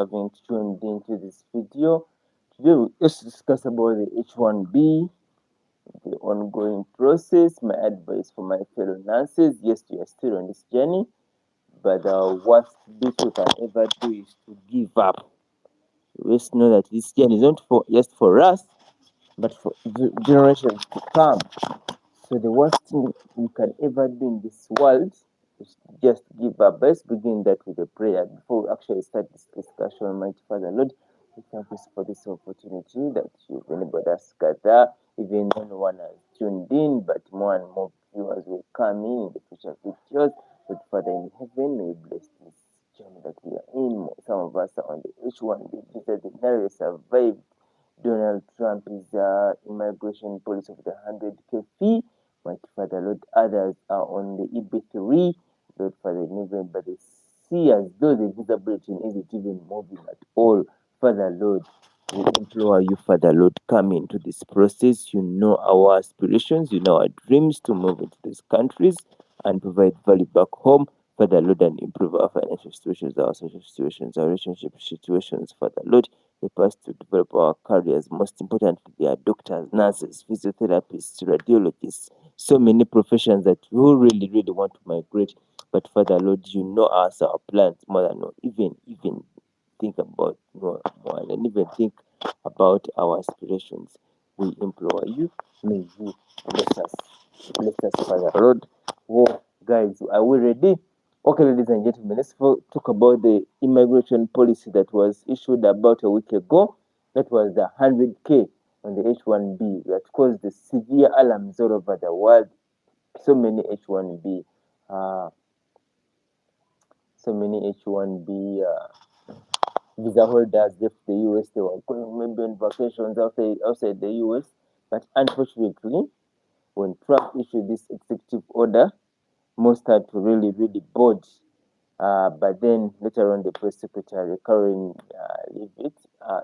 having tuned into this video. Today let's discuss about the H1B, the ongoing process, my advice for my fellow nurses. Yes, we are still on this journey, but the worst bit we can ever do is to give up. We must know that this journey is not for just for us, but for generations to come. So the worst thing we can ever do in this world is just give up. Let's begin that with a prayer before we actually start this discussion. Almighty Father, Lord, we thank you for this opportunity that you've enabled us to gather. Even though no one has tuned in, but more and more viewers will come in the future videos. But Father in heaven, may you bless this journey that we are in. Some of us are on the H1B visa, the narrow survived. Donald Trump is immigration policy of the 100K fee. Mighty Father, Lord, others are on the EB3. Lord Father, in heaven, but they see as though the visibility isn't even moving at all. Father, Lord, we implore you, Father, Lord, come into this process. You know our aspirations, you know our dreams to move into these countries and provide value back home. Father, Lord, and improve our financial situations, our social situations, our relationship situations. Father, Lord, help us to develop our careers. Most importantly, they are doctors, nurses, physiotherapists, radiologists, so many professions that we really want to migrate. But Father, Lord, you know us, our plans more than even think about more and even think about our aspirations. We implore you, may you bless us, Father Lord. Whoa, guys, are we ready? Okay, ladies and gentlemen, let's talk about the immigration policy that was issued about a week ago. That was the 100K on the H1B that caused the severe alarms all over the world. So many H1B, uh, so many H1B visa holders left the US. They were going maybe on vacations outside the US, but unfortunately, when Trump issued this executive order, most had to really board. But then later on, the press secretary, Karen Leavitt,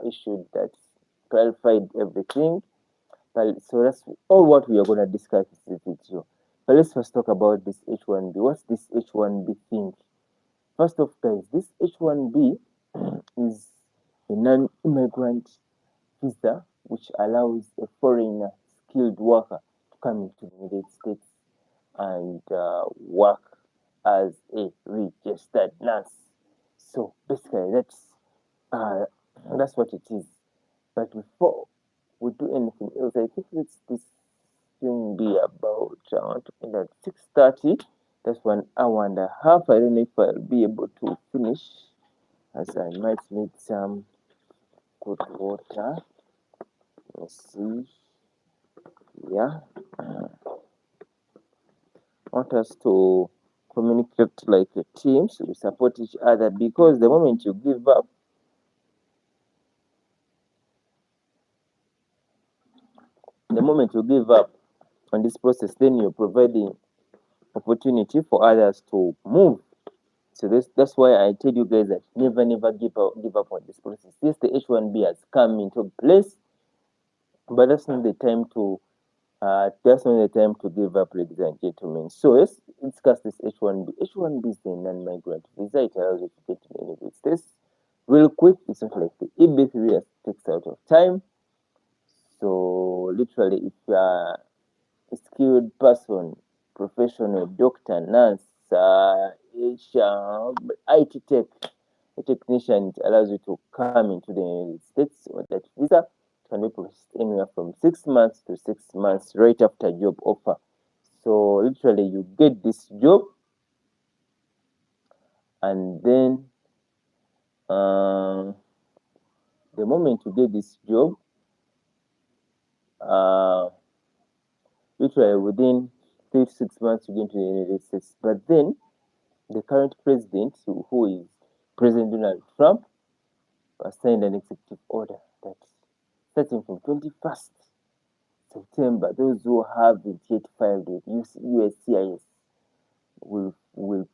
issued that clarified everything. But, so that's all what we are going to discuss in this video. But let's first talk about this H1B. What's this H1B thing? First off, guys, this H1B is a non-immigrant visa which allows a foreigner skilled worker to come into the United States and work as a registered nurse. So basically, that's what it is. But before we do anything else, I think this thing be about I want to end at 6:30. That's 1 hour and a half. I don't know if I'll be able to finish, as I might need some good water. Let's see. Yeah. Want us to communicate like a team, so we support each other, because the moment you give up, on this process, then you're providing opportunity for others to move. So that's why I tell you guys that never give up on this process. Yes, the H1B has come into place, but that's not the time to give up, ladies and gentlemen. So let's discuss this H1B. H1B is the non-migrant visa. It allows you to get to the United States real quick. It's not like the EB3 that takes out of time. So literally, if you are a skilled person, professional, doctor, nurse, IT tech, a technician, it allows you to come into the United States on that visa. It can be processed anywhere from 6 months to 6 months right after job offer. So literally, you get this job, and then the moment you get this job, literally within 3 to 6 months, you get into the United States. But then the current president, who is President Donald Trump, signed an executive order that starting from 21st September, those who haven't yet filed with USCIS will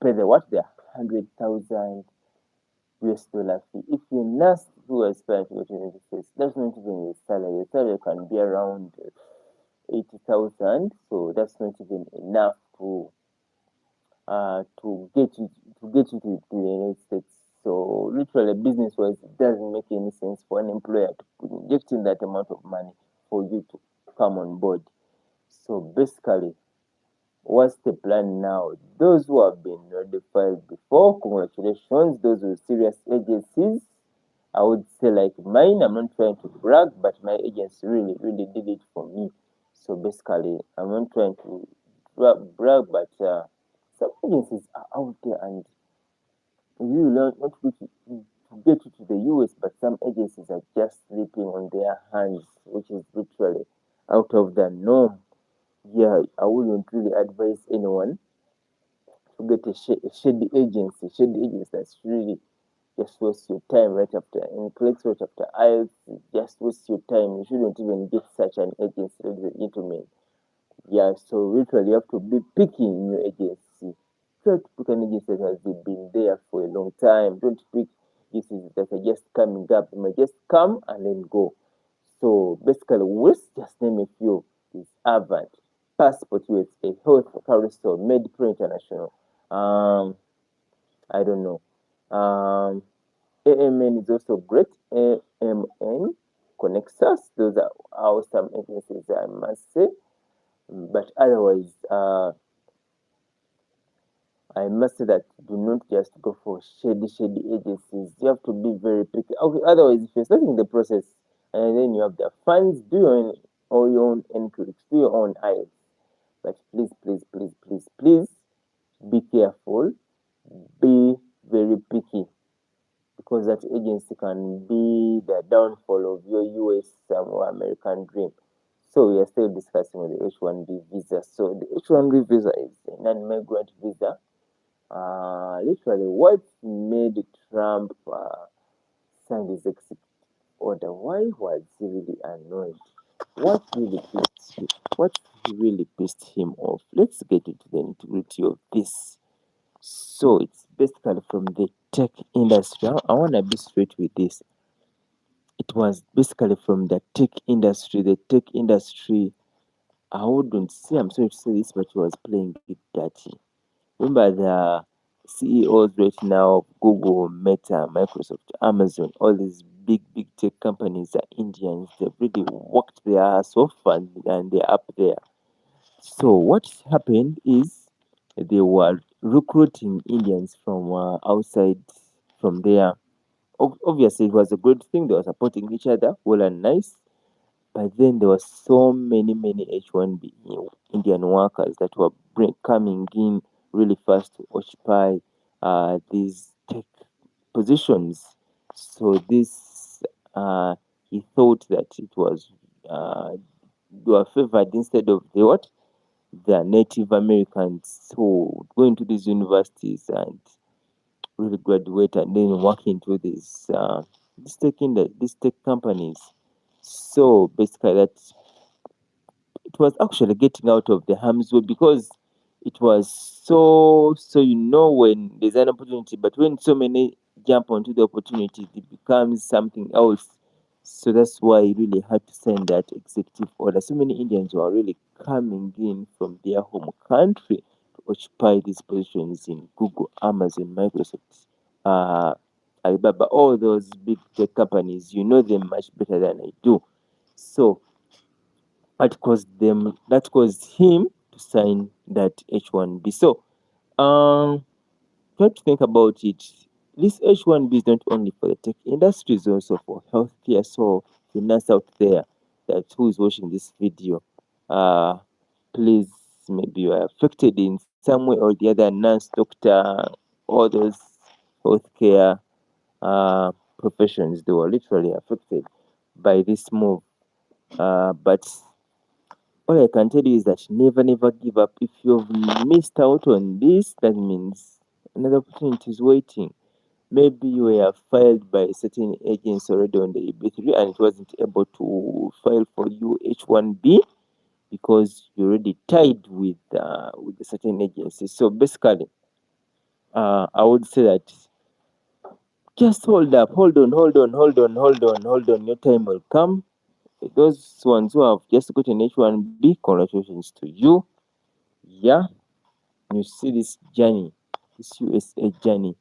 pay the 100,000 US dollar fee. If you're a nurse who aspires to go to the United States, that's not even your salary. Your salary can be around 80,000, so that's not even enough to get you to the United States. So literally, business-wise, it doesn't make any sense for an employer to inject in that amount of money for you to come on board. So basically, what's the plan now? Those who have been notified before, congratulations. Those with serious agencies, I would say like mine, I'm not trying to brag, but my agency really, really did it for me. So basically, I'm not trying to brag, but some agencies are out there and you learn not to get you to the US, but some agencies are just sleeping on their hands, which is literally out of the norm. Yeah, I wouldn't really advise anyone to get a shady agency. Shady agency that's really just waste your time right after and clicks right after IELTS, just waste your time. You shouldn't even get such an agency, ladies and gentlemen. Yeah, so literally you have to be picky in your agency. Try to pick an agency that has been there for a long time. Don't pick agencies that are just coming up. You may just come and then go. So basically, let's just name a few. Is Harvard, Passport USA, Health Carousel, MedPro International. I don't know. AMN is also great. AMN, Connexus, those are awesome agencies, I must say. But otherwise, I must say that do not just go for shady agencies. You have to be very picky. Okay, otherwise, if you're starting the process and then you have the funds, do your own or your own NCLEX, do your own IELTS. But please be careful, be very picky because that agency can be the downfall of your US or American dream. So we are still discussing the H-1B visa. So the H-1B visa is a non-migrant visa. Literally, what made Trump sign his executive order? Why was he really annoyed? What really pissed him? What really pissed him off? Let's get into the nitty-gritty of this. So it's basically from the tech industry. I want to be straight with this. It was basically from the tech industry. The tech industry, I wouldn't say, I'm sorry to say this, but he was playing it dirty. Remember the CEOs right now of Google, Meta, Microsoft, Amazon, all these big tech companies are Indians. They've really worked their ass off and they're up there. So what happened is they were recruiting Indians from outside from there. Obviously, it was a good thing. They were supporting each other, well and nice. But then there were so many H1B Indian workers that were coming in really fast to occupy these tech positions. So this he thought that it was they were favored instead of the Native Americans who go into these universities and really graduate and then work into these tech companies. So basically, that it was actually getting out of the harm's way because it was so when there's an opportunity, but when so many jump onto the opportunity, it becomes something else. So that's why he really had to send that executive order. So many Indians were really coming in from their home country to occupy these positions in Google, Amazon, Microsoft, uh, Alibaba, all those big tech companies. You know them much better than I do. So that caused him to sign that H1B. So try to think about it. This H1B is not only for the tech industry, it's also for healthcare. So the nurse out there that who is watching this video, uh please, maybe you are affected in some way or the other, nurse, doctor, all those healthcare professions, they were literally affected by this move. But all I can tell you is that never give up. If you've missed out on this, that means another opportunity is waiting. Maybe you were filed by a certain agency already on the EB3 and it wasn't able to file for you H1B because you're already tied with a certain agency. So basically, I would say that just hold up, hold on. Your time will come. Those ones who have just got an H1B, congratulations to you. Yeah, you see this journey, this USA journey,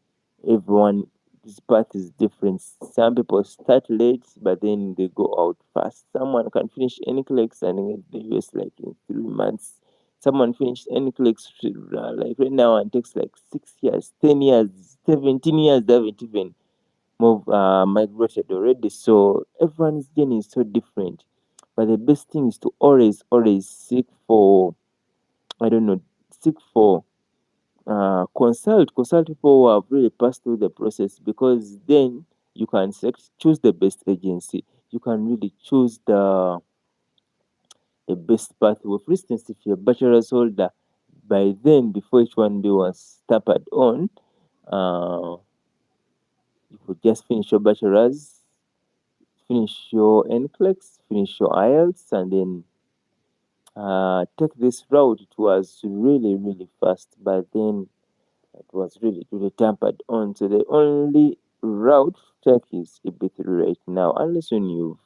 everyone this path is different. Some people start late, but then they go out fast. Someone can finish any clicks and get the US like in 3 months. Someone finished any clicks like right now and takes like 6 years, 10 years, 17 years. They haven't even migrated already. So everyone's journey is so different. But the best thing is to always seek for, I don't know, seek for consult people who have really passed through the process, because then you can choose the best agency. You can really choose the best pathway. For instance, if you're a bachelor's holder, by then before H1B was tapered on, uh, you could just finish your bachelor's, finish your NCLEX, finish your IELTS, and then take this route. It was really fast, but then it was really tampered on. So the only route to take is EB3 right now, unless when you've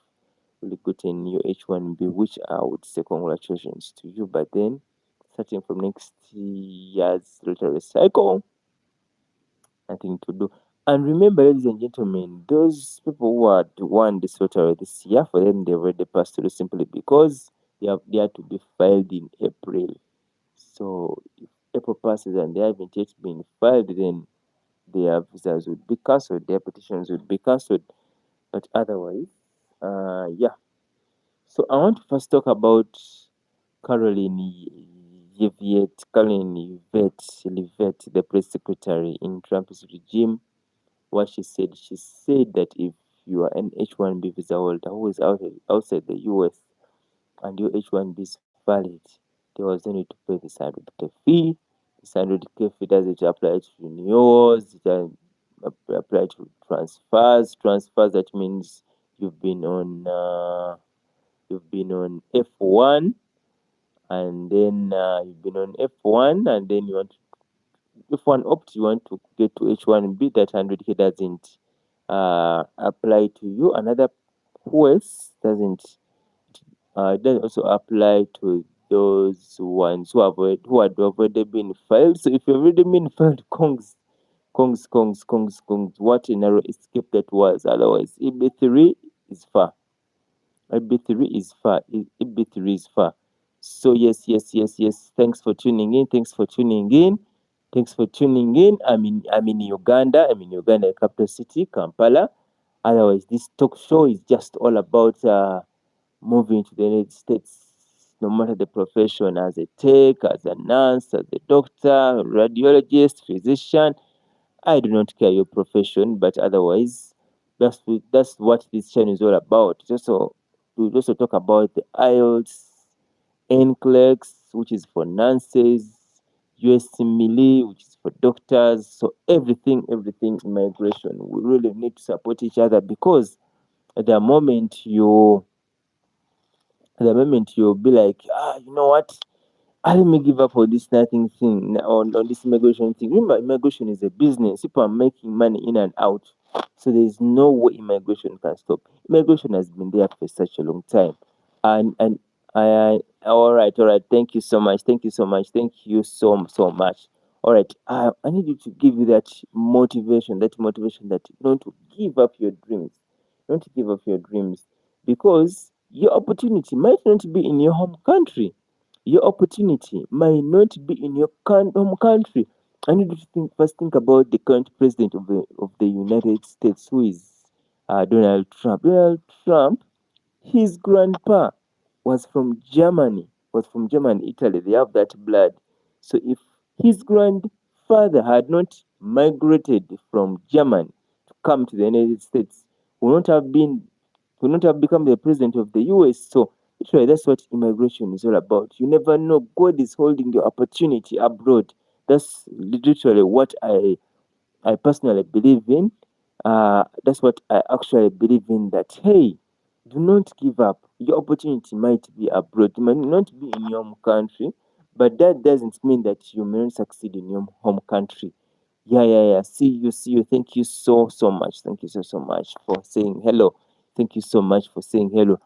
really gotten your H1B, which I would say congratulations to you. But then, starting from next year's lottery cycle, nothing to do. And remember, ladies and gentlemen, those people who had won this lottery this year, for them, they've already passed through simply because they had to be filed in April. So if April passes and they haven't yet been filed, then their visas would be cancelled, their petitions would be cancelled. But otherwise, yeah. So I want to first talk about Caroline Yvette, the press secretary in Trump's regime. What she said that if you are an H1B visa holder who is outside the US and your H1B is valid, there was no need to pay this 100K fee. This 100K fee doesn't apply to renewals, it doesn't apply to transfers. Transfers, that means you've been on F1, and then you want to, F1 opt, you want to get to H1B, that 100K doesn't apply to you. Another US doesn't also apply to those ones who had already been filed. So if you've already been filed, Kongs, what a narrow escape that was. Otherwise, EB3 is far. EB3 is far. EB3 is far. So yes. Thanks for tuning in. I'm in Uganda. Capital city, Kampala. Otherwise, this talk show is just all about moving to the United States, no matter the profession, as a tech, as a nurse, as a doctor, radiologist, physician. I do not care your profession, but otherwise, that's what this channel is all about. We also talk about the IELTS, NCLEX, which is for nurses, USMLE, which is for doctors. So everything immigration. We really need to support each other, because at the moment you'll be like, you know what? Let me give up on this nothing thing, on this immigration thing. Remember, immigration is a business. People are making money in and out. So there's no way immigration can stop. Immigration has been there for such a long time. And all right. Thank you so much. Thank you so much. All right. I need you to give you that motivation that you don't to give up your dreams. Don't give up your dreams, because your opportunity might not be in your home country. Your opportunity might not be in your home country. I need you to think about the current president of the United States, who is Donald Trump. Donald Trump, his grandpa was from Germany, Italy. They have that blood. So if his grandfather had not migrated from Germany to come to the United States, would not have become the president of the US. So literally, that's what immigration is all about. You never know. God is holding your opportunity abroad. That's literally what I personally believe in. That's what I actually believe in. That, hey, do not give up. Your opportunity might be abroad. It might not be in your home country, but that doesn't mean that you may not succeed in your home country. Yeah. See you. Thank you so much. Thank you so much for saying hello. Thank you so much for saying hello.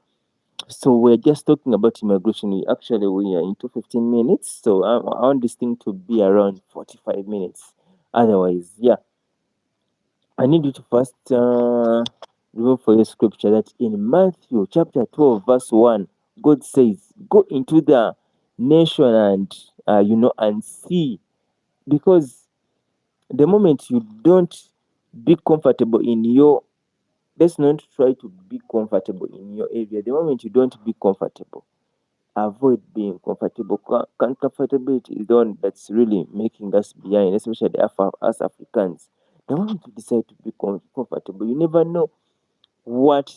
So we're just talking about immigration. We are into 15 minutes. So I want this thing to be around 45 minutes. Otherwise, yeah. I need you to first remember for your scripture that in Matthew chapter 12, verse 1, God says, go into the nation and, and see. Because the moment you don't be comfortable in your, let's not try to be comfortable in your area. The moment you don't be comfortable, avoid being comfortable. Comfortability is the one that's really making us behind, especially us Africans. The moment you decide to be comfortable, you never know what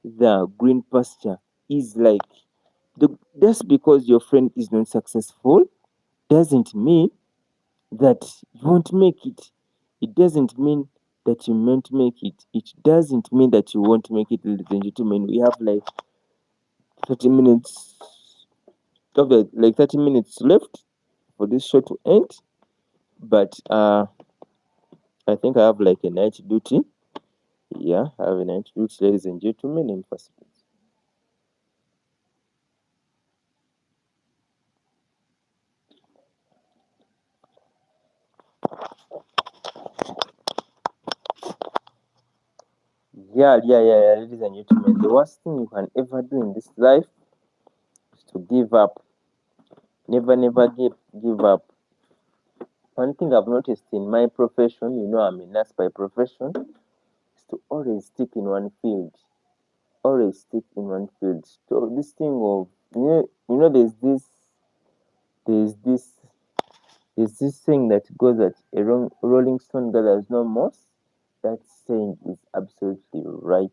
the green pasture is like. Just because your friend is not successful doesn't mean that you won't make it. It doesn't mean that you won't make it. It doesn't mean that you won't make it, ladies and gentlemen. We have like 30 minutes. Okay, like 30 minutes left for this show to end. But I think I have like a night duty. Yeah, I have a night duty, ladies and gentlemen, in first place. Yeah, ladies and gentlemen. The worst thing you can ever do in this life is to give up. Never give up. One thing I've noticed in my profession, I'm a nurse by profession, is to always stick in one field. Always stick in one field. So this thing of there's this there's this saying that goes that a rolling stone gathers no moss. That saying is absolutely right.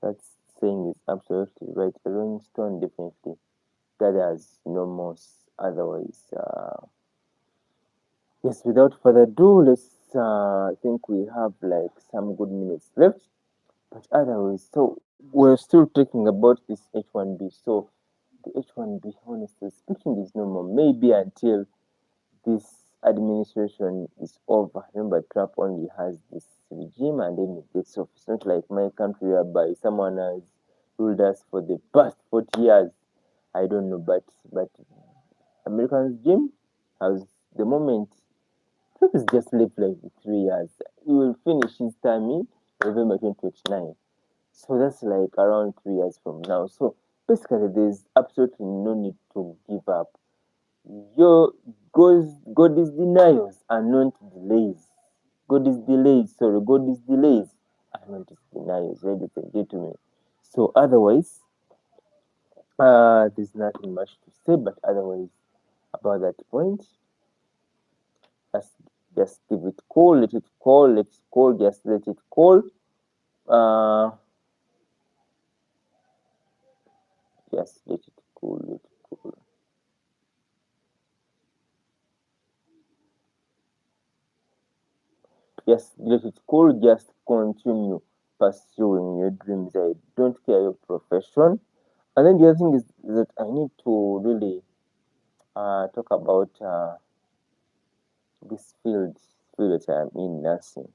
That saying is absolutely right. A rolling stone definitely gathers no moss. Otherwise, yes, without further ado, I think we have like some good minutes left. But otherwise, so we're still talking about this H1B. So the H1B, honestly speaking, is no more. Maybe until this administration is over. Remember, Trump only has this regime and then it gets off. It's not like my country whereby someone has ruled us for the past 40 years. I don't know, but American's regime has the moment Trump is just left like 3 years. He will finish his term in November 2029. So that's like around 3 years from now. So basically, there's absolutely no need to give up. Your God is denials are not delays. God is delays. Sorry, God is delays are not denials, ladies and gentlemen. So otherwise, there's nothing much to say. But otherwise, about that point, just just give it cool, let it cool, let it cool, just let it cool. Uh, just let it cool, let it cool. Just let it cool, just continue pursuing your dreams. I don't care your profession. And then the other thing is that I need to really talk about this field that I'm in, nursing.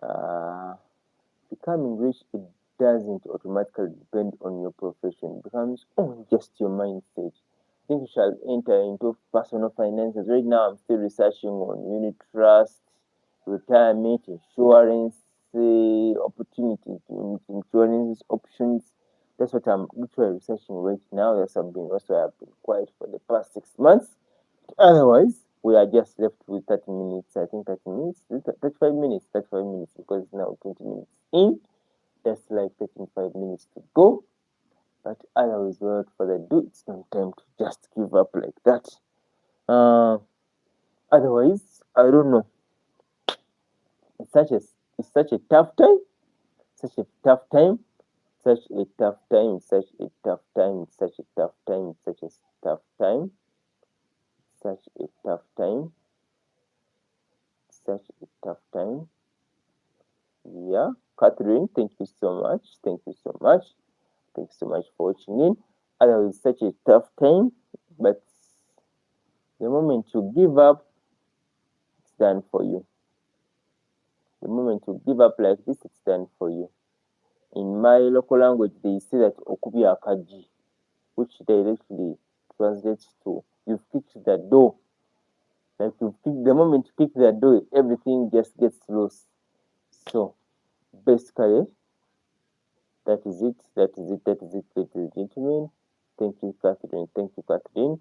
Uh, Becoming rich, it doesn't automatically depend on your profession. It becomes on just your mindset. I think you shall enter into personal finances. Right now, I'm still researching on unit trust, retirement, insurance, opportunities, insurance options. That's what I'm literally researching right now. That's why I've been quiet for the past 6 months. Otherwise, we are just left with 30 minutes. I think 30 minutes, 35 minutes, 35 minutes because now 20 minutes in. That's like 35 minutes to go. But otherwise, without further ado, it's not time to just give up like that. Uh, Otherwise, I don't know. It's such a tough time, such a tough time, such a tough time, such a tough time, such a tough time, such a tough time, such a tough time, such a tough time. Yeah, Catherine, thank you so much. Thank you so much. Thanks so much for watching in. Otherwise, such a tough time, but the moment you give up, it's done for you. The moment you give up like this, it's done for you. In my local language, they say that okubi akaji, which directly translates to you've kicked the door. Like the moment you kick the door, everything just gets lost. So basically, that is it. Ladies and gentlemen. Thank you, Catherine. Thank you, Catherine.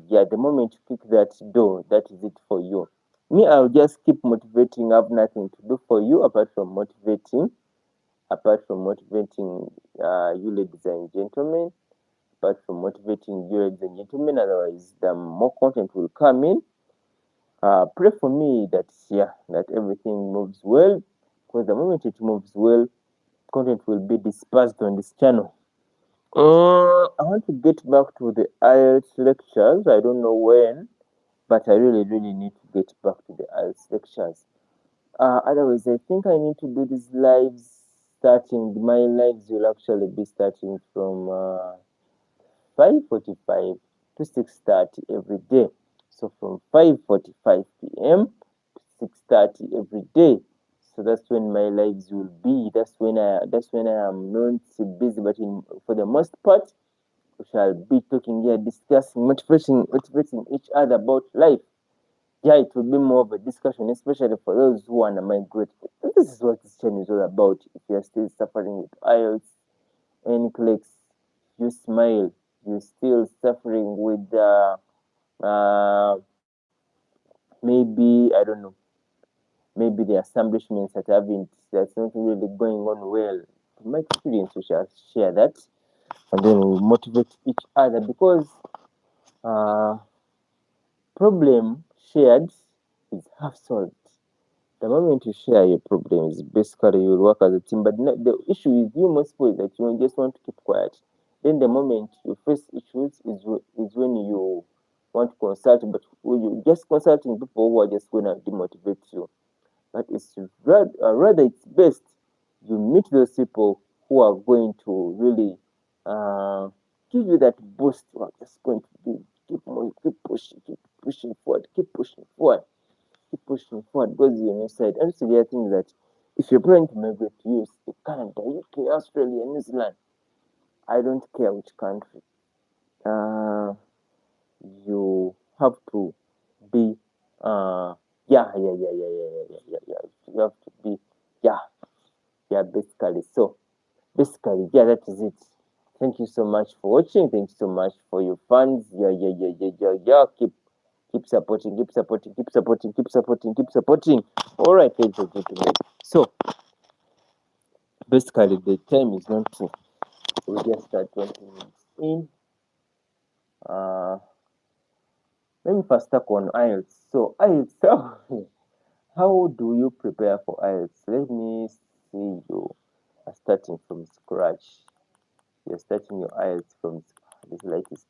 Yeah, the moment you pick that door, that is it for you. Me, I'll just keep motivating. I have nothing to do for you apart from motivating. You, ladies and gentlemen. Apart from motivating you, ladies and gentlemen. Otherwise, the more content will come in. Pray for me that that everything moves well. Because the moment it moves well, content will be dispersed on this channel. I want to get back to the IELTS lectures. I don't know when, but I really, really need to get back to the IELTS lectures. Otherwise, I think I need to do these lives starting. My lives will actually be starting from 5:45 to 6:30 every day. So from 5:45 p.m. to 6:30 every day. So that's when my lives will be. That's when I am not busy. But for the most part, we shall be talking here, discussing, motivating each other about life. Yeah, it will be more of a discussion, especially for those who want to migrate. This is what this channel is all about. If you're still suffering with IELTS, NCLEX, you smile. You're still suffering with maybe, I don't know, maybe the establishments that's not really going on well. From my experience, we shall share that, and then we'll motivate each other, because uh, problem shared is half solved. The moment you share your problems, basically you'll work as a team. But the issue with you most people is that you just want to keep quiet. Then the moment you face issues is when you want to consult, but when you just consulting people who are just going to demotivate you. But it's rather it's best you meet those people who are going to really uh, give you that boost. You are just going to keep pushing forward, keep pushing forward, because you know said. And so there are things that if you're planning to migrate to US, Canada, UK, Australia, New Zealand, I don't care which country, uh, you have to be yeah. You have to be yeah, basically. So basically, yeah, that is it. Thank you so much for watching. Thank you so much for your fans. Yeah. Keep supporting, keep supporting, keep supporting, keep supporting, keep supporting. All right, ladies and gentlemen. So basically, the time is not true. We just start 20 minutes in. Let me first talk on IELTS. So IELTS, how do you prepare for IELTS? Let me see you are starting from scratch. You're starting your IELTS from this like it's